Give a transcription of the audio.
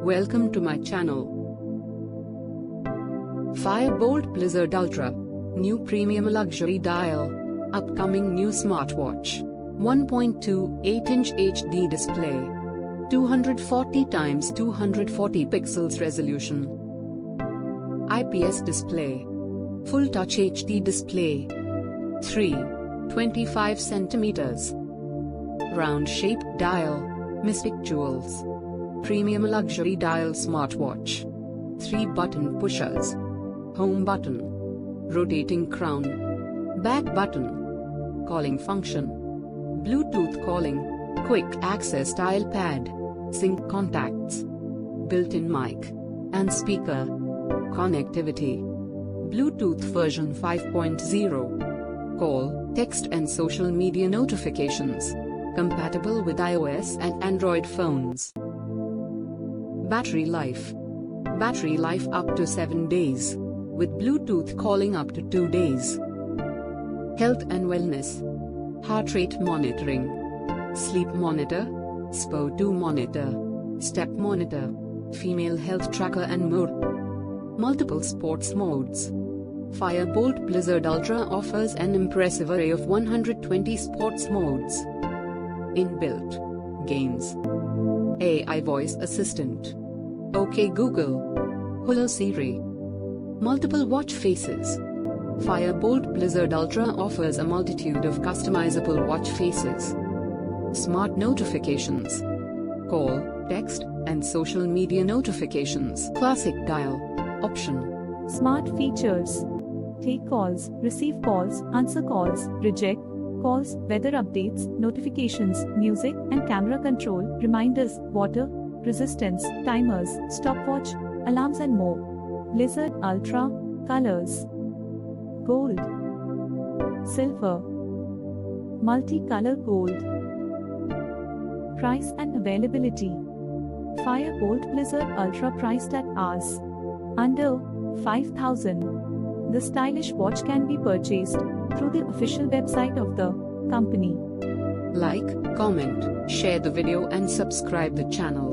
Welcome to my channel. Fire-Boltt Blizzard Ultra. New premium luxury dial. Upcoming new smartwatch. 1.28-inch HD display. 240x240 pixels resolution. IPS display. Full touch HD display. 3.25 centimeters. Round shaped dial. Mystic jewels. Premium luxury dial smartwatch. 3-button pushers. Home button. Rotating crown. Back button. Calling function. Bluetooth calling. Quick access dial pad. Sync contacts. Built-in mic. And speaker. Connectivity. Bluetooth version 5.0. Call, text and social media notifications. Compatible with iOS and Android phones. Battery life. Battery life up to 7 days. With Bluetooth calling up to 2 days. Health and wellness. Heart rate monitoring. Sleep monitor. SPO2 monitor. Step monitor. Female health tracker and more. Multiple sports modes. Fire-Boltt Blizzard Ultra offers an impressive array of 120 sports modes. Inbuilt games. AI voice assistant. OK Google. Hello Siri. Multiple watch faces. Fire-Boltt Blizzard Ultra offers a multitude of customizable watch faces. Smart notifications. Call, text, and social media notifications. Classic dial. Option. Smart features. Take calls, receive calls, answer calls, reject calls, weather updates, notifications, music and camera control, reminders, water resistance, timers, stopwatch, alarms and more. Blizzard Ultra. Colors: gold, silver, multicolor gold. Price and availability. Fire-Boltt Blizzard Ultra priced at Rs. under 5,000. The stylish watch can be purchased through the official website of the company. Like, comment, share the video and subscribe the channel.